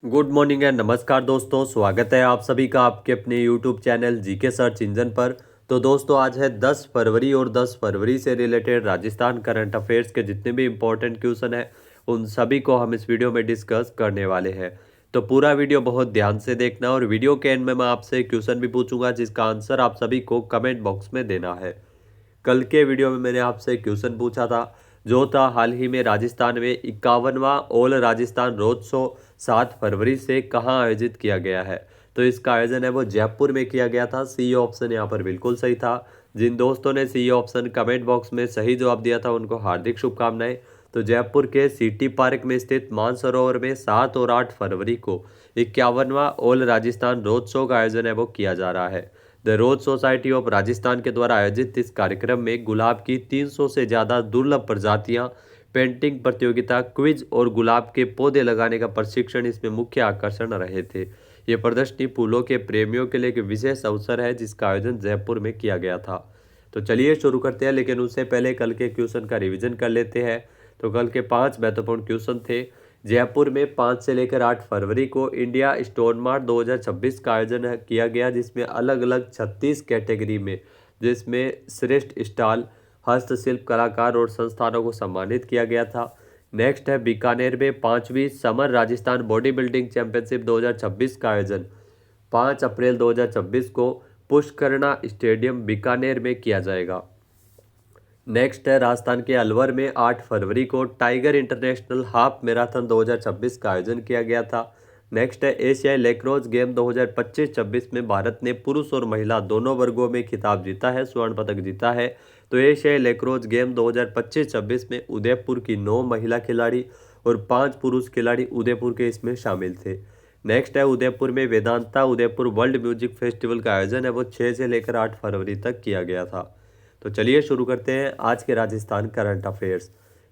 Good morning and नमस्कार दोस्तों, स्वागत है आप सभी का आपके अपने YouTube channel GK search engine पर। तो दोस्तों आज है 10 फरवरी और 10 फरवरी से रिलेटेड राजस्थान करंट अफेयर्स के जितने भी इम्पोर्टेंट क्वेश्चन हैं उन सभी को हम इस वीडियो में डिस्कस करने वाले हैं। तो पूरा वीडियो बहुत ध्यान से देखना और वीडियो के एंड में मैं आपसे क्वेश्चन भी पूछूंगा जिसका आंसर आप सभी को कमेंट बॉक्स में देना है। कल के वीडियो में मैंने आपसे क्वेश्चन पूछा था जो था हाल ही में राजस्थान में 51वां ऑल राजस्थान रोड शो 7 फरवरी से कहां आयोजित किया गया है। तो इसका आयोजन है वो जयपुर में किया गया था। सी ऑप्शन यहाँ पर बिल्कुल सही था। जिन दोस्तों ने सी ऑप्शन कमेंट बॉक्स में सही जवाब दिया था उनको हार्दिक शुभकामनाएं। तो जयपुर के सिटी पार्क में स्थित मानसरोवर में 7 और 8 फरवरी को 51वां ऑल राजस्थान रोड शो का आयोजन है वो किया जा रहा है। The rose society of Rajasthan के द्वारा आयोजित इस कार्यक्रम में गुलाब की 300 से ज़्यादा दुर्लभ प्रजातियां, पेंटिंग प्रतियोगिता, क्विज और गुलाब के पौधे लगाने का प्रशिक्षण इसमें मुख्य आकर्षण रहे थे। ये प्रदर्शनी फूलों के प्रेमियों के लिए एक विशेष अवसर है जिसका आयोजन जयपुर में किया गया था। तो चलिए शुरू करते हैं, लेकिन उससे पहले कल के क्वेश्चन का रिवीजन कर लेते हैं। तो कल के 5 महत्वपूर्ण क्वेश्चन थे। जयपुर में 5 से लेकर 8 फरवरी को इंडिया स्टोन मार्ट 2026 का आयोजन किया गया जिसमें अलग अलग 36 कैटेगरी में, जिसमें श्रेष्ठ स्टॉल, हस्तशिल्प कलाकार और संस्थानों को सम्मानित किया गया था। नेक्स्ट है बीकानेर में 5वीं summer Rajasthan body building championship 2026 का आयोजन 5 अप्रैल 2026 को पुष्करणा स्टेडियम बीकानेर में किया जाएगा। नेक्स्ट है राजस्थान के अलवर में 8 फरवरी को टाइगर इंटरनेशनल हाफ मैराथन 2026 का आयोजन किया गया था। नेक्स्ट है एशियाई लैक्रोस गेम 2025-26 में भारत ने पुरुष और महिला दोनों वर्गों में खिताब जीता है, स्वर्ण पदक जीता है। तो एशियाई लैक्रोस गेम 2025-26 में उदयपुर की 9 महिला खिलाड़ी और 5 पुरुष खिलाड़ी उदयपुर के इसमें शामिल थे। नेक्स्ट है उदयपुर में Vedanta Udaipur world music festival का आयोजन है वो 6 से लेकर 8 फरवरी तक किया गया था। तो चलिए शुरू करते हैं आज के राजस्थान करंट अफेयर्स।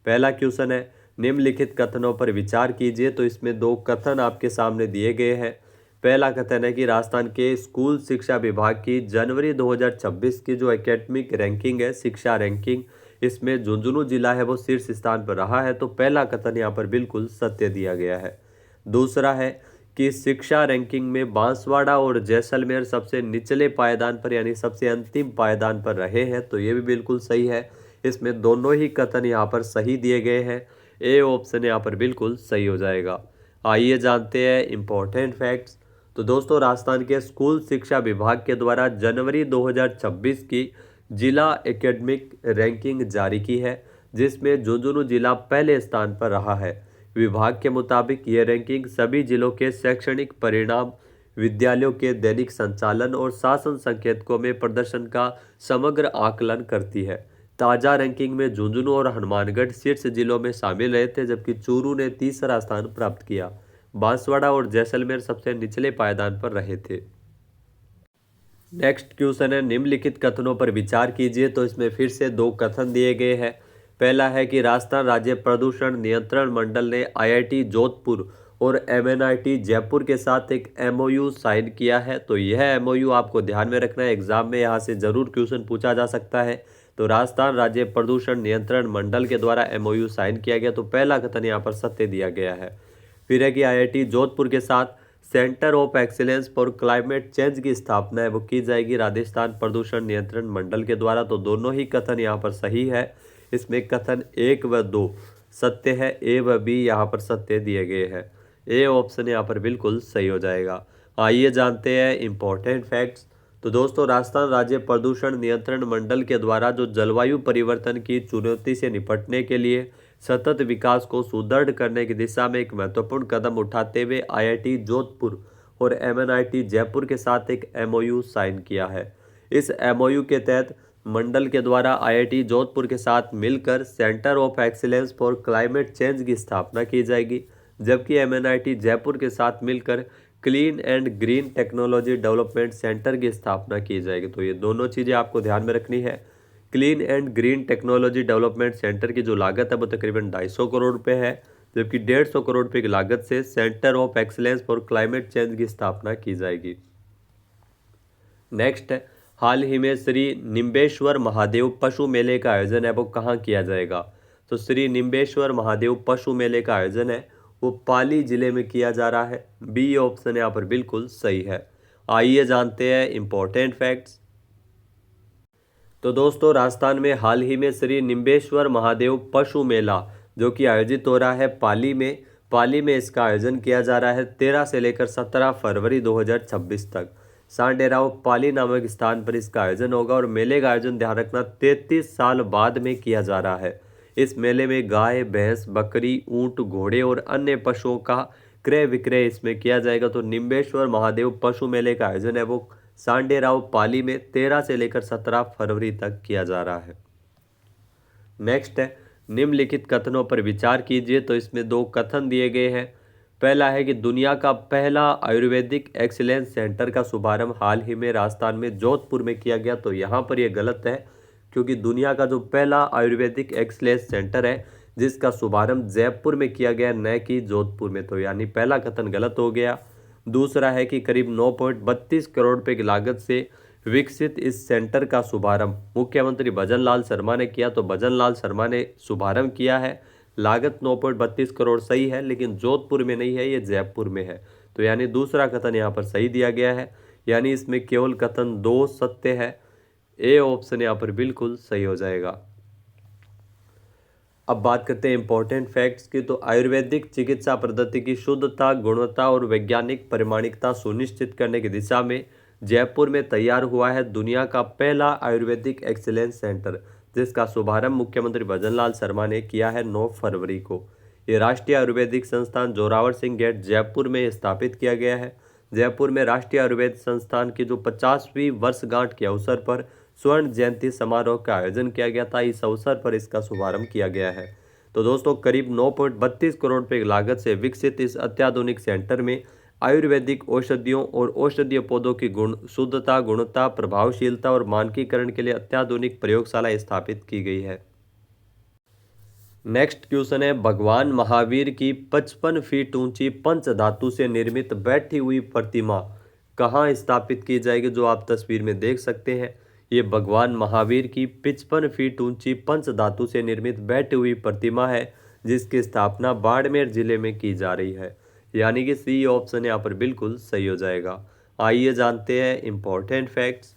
पहला क्वेश्चन है निम्नलिखित कथनों पर विचार कीजिए। तो इसमें 2 कथन आपके सामने दिए गए हैं। पहला कथन है कि राजस्थान के स्कूल शिक्षा विभाग की जनवरी 2026 की जो एकेडमिक रैंकिंग है, शिक्षा रैंकिंग, इसमें झुंझुनू जिला है वो शीर्ष स्थान पर रहा है। तो पहला कथन यहाँ पर बिल्कुल सत्य दिया गया है। दूसरा है कि शिक्षा रैंकिंग में बांसवाड़ा और जैसलमेर सबसे निचले पायदान पर यानी सबसे अंतिम पायदान पर रहे हैं। तो ये भी बिल्कुल सही है। इसमें दोनों ही कथन यहाँ पर सही दिए गए हैं। ए ऑप्शन यहाँ पर बिल्कुल सही हो जाएगा। आइए जानते हैं इम्पोर्टेंट फैक्ट्स। तो दोस्तों राजस्थान के स्कूल शिक्षा विभाग के द्वारा जनवरी 2026 की जिला एकेडमिक रैंकिंग जारी की है जिसमें झुंझुनू जिला पहले स्थान पर रहा है। विभाग के मुताबिक ये रैंकिंग सभी जिलों के शैक्षणिक परिणाम, विद्यालयों के दैनिक संचालन और शासन संकेतकों में प्रदर्शन का समग्र आकलन करती है। ताज़ा रैंकिंग में झुंझुनू और हनुमानगढ़ शीर्ष जिलों में शामिल रहे थे जबकि चूरू ने तीसरा स्थान प्राप्त किया। बांसवाड़ा और जैसलमेर सबसे निचले पायदान पर रहे थे। नेक्स्ट क्वेश्चन है निम्नलिखित कथनों पर विचार कीजिए। तो इसमें फिर से 2 कथन दिए गए हैं। पहला है कि राजस्थान राज्य प्रदूषण नियंत्रण मंडल ने आईआईटी जोधपुर और एमएनआईटी जयपुर के साथ एक एमओयू साइन किया है। तो यह एमओयू आपको ध्यान में रखना है, एग्जाम में यहाँ से जरूर क्वेश्चन पूछा जा सकता है। तो राजस्थान राज्य प्रदूषण नियंत्रण मंडल के द्वारा एमओयू साइन किया गया। तो पहला कथन यहाँ पर सत्य दिया गया है। फिर है कि आईआईटी जोधपुर के साथ centre of excellence for climate change की स्थापना है वो की जाएगी राजस्थान प्रदूषण नियंत्रण मंडल के द्वारा। तो दोनों ही कथन यहाँ पर सही है। इसमें कथन 1 व 2 सत्य है, ए व बी यहाँ पर सत्य दिए गए हैं। ए ऑप्शन यहाँ पर बिल्कुल सही हो जाएगा। आइए जानते हैं इम्पोर्टेंट फैक्ट्स। तो दोस्तों राजस्थान राज्य प्रदूषण नियंत्रण मंडल के द्वारा जो जलवायु परिवर्तन की चुनौती से निपटने के लिए सतत विकास को सुदृढ़ करने की दिशा में एक महत्वपूर्ण कदम उठाते हुए आईआईटी जोधपुर और एमएनआईटी जयपुर के साथ एक एमओयू साइन किया है। इस एमओयू के तहत मंडल के द्वारा आईआईटी जोधपुर के साथ मिलकर centre of excellence for climate change की स्थापना की जाएगी जबकि एमएनआईटी जयपुर के साथ मिलकर clean and green technology development centre की स्थापना की जाएगी। तो ये दोनों चीज़ें आपको ध्यान में रखनी है। Clean and green technology development centre की जो लागत है वो तकरीबन 250 करोड़ रुपए है जबकि 150 करोड़ रुपए की लागत से centre of excellence for climate change की स्थापना की जाएगी। नेक्स्ट है हाल ही में श्री निम्बेश्वर महादेव पशु मेले का आयोजन है वो कहाँ किया जाएगा। तो श्री निम्बेश्वर महादेव पशु मेले का आयोजन है वो पाली जिले में किया जा रहा है। बी ऑप्शन यहाँ पर बिल्कुल सही है। आइए जानते हैं इंपॉर्टेंट फैक्ट्स। तो दोस्तों राजस्थान में हाल ही में श्री निम्बेश्वर महादेव पशु मेला जो कि आयोजित हो रहा है पाली में इसका आयोजन किया जा रहा है 13 से लेकर 17 फरवरी 2026 तक। सांडेराव पाली नामक स्थान पर इसका आयोजन होगा और मेले का आयोजन ध्यान रखना 33 साल बाद में किया जा रहा है। इस मेले में गाय, भैंस, बकरी, ऊंट, घोड़े और अन्य पशुओं का क्रय विक्रय इसमें किया जाएगा। तो निम्बेश्वर महादेव पशु मेले का आयोजन है वो सांडेराव पाली में 13 से लेकर 17 फरवरी तक किया जा रहा है। नेक्स्ट है निम्नलिखित कथनों पर विचार कीजिए। तो इसमें दो कथन दिए गए हैं। पहला है कि दुनिया का पहला आयुर्वेदिक एक्सीलेंस सेंटर का शुभारंभ हाल ही में राजस्थान में जोधपुर में किया गया। तो यहाँ पर यह गलत है क्योंकि दुनिया का जो पहला आयुर्वेदिक एक्सीलेंस सेंटर है जिसका शुभारंभ जयपुर में किया गया न कि जोधपुर में। तो यानी पहला कथन गलत हो गया। दूसरा है कि करीब 9.32 करोड़ रुपए की लागत से विकसित इस सेंटर का शुभारंभ मुख्यमंत्री भजन लाल शर्मा ने किया। तो भजन लाल शर्मा ने शुभारंभ किया है। लागत 9.32 करोड़ सही है लेकिन जोधपुर में नहीं है, ये जयपुर में है। तो यानी दूसरा कथन यहाँ पर सही दिया गया है। यानी इसमें केवल कथन 2 सत्य है। ए ऑप्शन यहाँ पर बिल्कुल सही हो जाएगा। अब बात करते हैं इंपॉर्टेंट फैक्ट्स की। तो आयुर्वेदिक चिकित्सा पद्धति की शुद्धता, गुणवत्ता और वैज्ञानिक प्रमाणिकता सुनिश्चित करने की दिशा में जयपुर में तैयार हुआ है दुनिया का पहला आयुर्वेदिक एक्सीलेंस सेंटर जिसका शुभारंभ मुख्यमंत्री भजन लाल शर्मा ने किया है 9 फरवरी को। ये राष्ट्रीय आयुर्वेदिक संस्थान जोरावर सिंह गेट जयपुर में स्थापित किया गया है। जयपुर में राष्ट्रीय आयुर्वेद संस्थान की जो 50वीं वर्षगांठ के अवसर पर स्वर्ण जयंती समारोह का आयोजन किया गया था। इस अवसर पर इसका शुभारंभ किया गया है। तो दोस्तों करीब 9.32 करोड़ रुपए की लागत से विकसित इस अत्याधुनिक सेंटर में आयुर्वेदिक औषधियों और औषधीय पौधों की शुद्धता, गुणवत्ता, प्रभावशीलता और मानकीकरण के लिए अत्याधुनिक प्रयोगशाला स्थापित की गई है। नेक्स्ट क्वेश्चन है भगवान महावीर की 55 फीट ऊंची पंच धातु से निर्मित बैठी हुई प्रतिमा कहाँ स्थापित की जाएगी, जो आप तस्वीर में देख सकते हैं। ये भगवान महावीर की 55 फीट ऊंची पंच धातु से निर्मित बैठी हुई प्रतिमा है जिसकी स्थापना बाड़मेर जिले में की जा रही है। यानी कि सी ऑप्शन यहाँ पर बिल्कुल सही हो जाएगा। आइए जानते हैं इंपॉर्टेंट फैक्ट्स।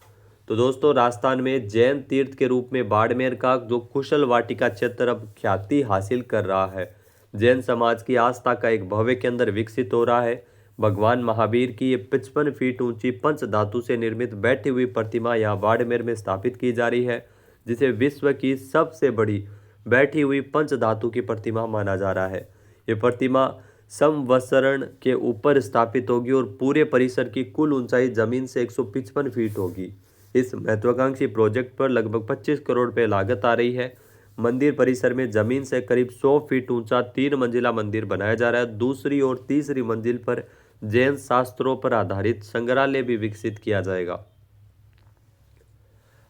तो दोस्तों राजस्थान में जैन तीर्थ के रूप में बाड़मेर का जो कुशल वाटिका क्षेत्र अब ख्याति हासिल कर रहा है। जैन समाज की आस्था का एक भव्य केंद्र विकसित हो रहा है। भगवान महावीर की ये 55 फीट ऊंची पंच धातु से निर्मित बैठी हुई प्रतिमा यहाँ बाड़मेर में स्थापित की जा रही है जिसे विश्व की सबसे बड़ी बैठी हुई पंच धातु की प्रतिमा माना जा रहा है। ये प्रतिमा समवसरण के ऊपर स्थापित होगी और पूरे परिसर की कुल ऊंचाई जमीन से 155 फीट होगी। इस महत्वाकांक्षी प्रोजेक्ट पर लगभग 25 करोड़ रुपए लागत आ रही है। मंदिर परिसर में जमीन से करीब 100 फीट ऊंचा 3 मंजिला मंदिर बनाया जा रहा है। दूसरी और तीसरी मंजिल पर जैन शास्त्रों पर आधारित संग्रहालय भी विकसित किया जाएगा।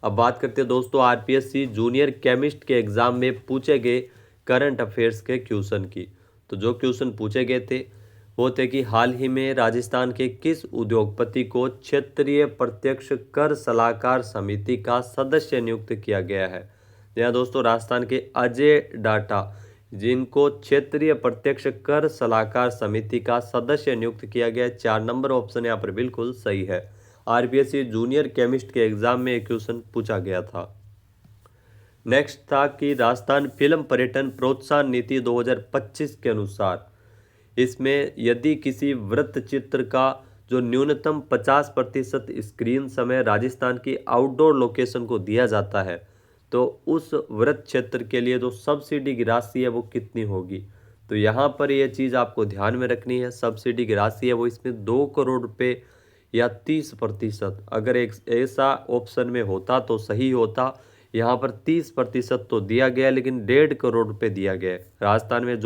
अब बात करते हैं दोस्तों आरपीएससी जूनियर केमिस्ट के एग्जाम में पूछे गए करंट अफेयर्स के क्वेश्चन की। तो जो क्वेश्चन पूछे गए थे वो थे कि हाल ही में राजस्थान के किस उद्योगपति को क्षेत्रीय प्रत्यक्ष कर सलाहकार समिति का सदस्य नियुक्त किया गया है। यहाँ दोस्तों राजस्थान के अजय डाटा जिनको क्षेत्रीय प्रत्यक्ष कर सलाहकार समिति का सदस्य नियुक्त किया गया। 4 नंबर ऑप्शन यहाँ पर बिल्कुल सही है। आरपीएससी जूनियर केमिस्ट के एग्जाम में एक क्वेश्चन पूछा गया था। नेक्स्ट था कि राजस्थान फिल्म पर्यटन प्रोत्साहन नीति 2025 के अनुसार इसमें यदि किसी वृत्त चित्र का जो न्यूनतम 50% स्क्रीन समय राजस्थान की आउटडोर लोकेशन को दिया जाता है तो उस वृत्त क्षेत्र के लिए जो सब्सिडी की राशि है वो कितनी होगी। तो यहाँ पर ये चीज़ आपको ध्यान में रखनी है। सब्सिडी की राशि है वो इसमें 2 करोड़ रुपए या 30%। अगर एक ऐसा ऑप्शन में होता तो सही होता। यहाँ पर 30% तो दिया गया लेकिन 1.5 करोड़ रुपए दिया गया है। राजस्थान में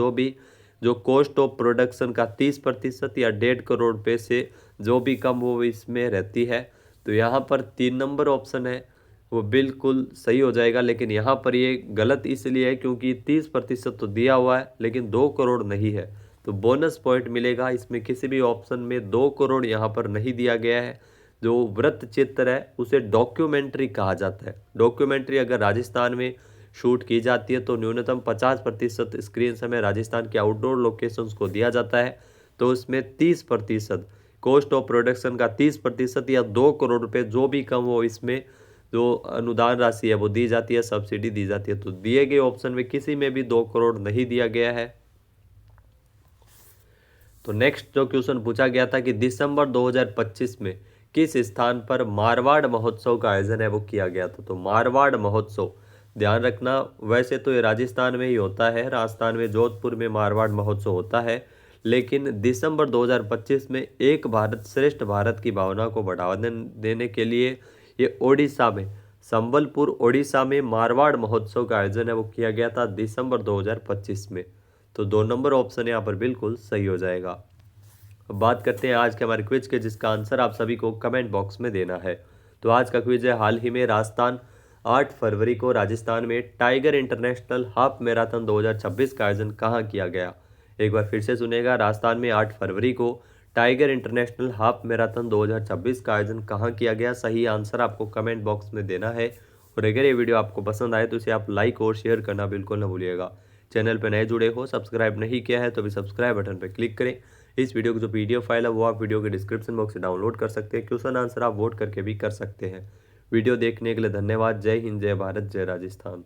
जो कॉस्ट ऑफ प्रोडक्शन का 30% या 1.5 करोड़ रुपए से जो भी कम वो इसमें रहती है। तो यहाँ पर 3 नंबर ऑप्शन है वो बिल्कुल सही हो जाएगा। लेकिन यहाँ पर ये गलत इसलिए है क्योंकि 30% तो दिया हुआ है लेकिन 2 करोड़ नहीं है। तो बोनस पॉइंट मिलेगा। इसमें किसी भी ऑप्शन में 2 करोड़ यहाँ पर नहीं दिया गया है। जो वृत्त चित्र है उसे डॉक्यूमेंट्री कहा जाता है। डॉक्यूमेंट्री अगर राजस्थान में शूट की जाती है तो न्यूनतम 50% स्क्रीन समय राजस्थान के आउटडोर लोकेशंस को दिया जाता है। तो उसमें 30% कॉस्ट ऑफ प्रोडक्शन का 30% या 2 करोड़ रुपये जो भी कम हो, इसमें जो अनुदान राशि है वो दी जाती है, सब्सिडी दी जाती है। तो दिए गए ऑप्शन में किसी में भी 2 करोड़ नहीं दिया गया है। तो नेक्स्ट जो क्वेश्चन पूछा गया था कि दिसंबर 2025 में किस स्थान पर मारवाड़ महोत्सव का आयोजन है वो किया गया था। तो मारवाड़ महोत्सव ध्यान रखना, वैसे तो ये राजस्थान में ही होता है, राजस्थान में जोधपुर में मारवाड़ महोत्सव होता है, लेकिन दिसंबर 2025 में एक भारत श्रेष्ठ भारत की भावना को बढ़ावा देने के लिए ये ओडिशा में, संबलपुर ओडिशा में मारवाड़ महोत्सव का आयोजन है वो किया गया था दिसंबर 2025 में। तो 2 नंबर ऑप्शन यहाँ पर बिल्कुल सही हो जाएगा। अब बात करते हैं आज के हमारे क्विज के, जिसका आंसर आप सभी को कमेंट बॉक्स में देना है। तो आज का क्विज है, हाल ही में राजस्थान 8 फरवरी को राजस्थान में टाइगर इंटरनेशनल हाफ मैराथन 2026 का आयोजन कहाँ किया गया। एक बार फिर से सुनेगा, राजस्थान में 8 फरवरी को टाइगर इंटरनेशनल हाफ मैराथन 2026 का आयोजन कहाँ किया गया। सही आंसर आपको कमेंट बॉक्स में देना है। और अगर ये वीडियो आपको पसंद आए तो इसे आप लाइक और शेयर करना बिल्कुल न भूलिएगा। चैनल पर नए जुड़े हो, सब्सक्राइब नहीं किया है तो भी सब्सक्राइब बटन पर क्लिक करें। इस वीडियो की जो PDF फाइल है वो आप वीडियो के डिस्क्रिप्शन बॉक्स से डाउनलोड कर सकते हैं। क्वेश्चन आंसर आप वोट करके भी कर सकते हैं। वीडियो देखने के लिए धन्यवाद। जय हिंद, जय भारत, जय राजस्थान।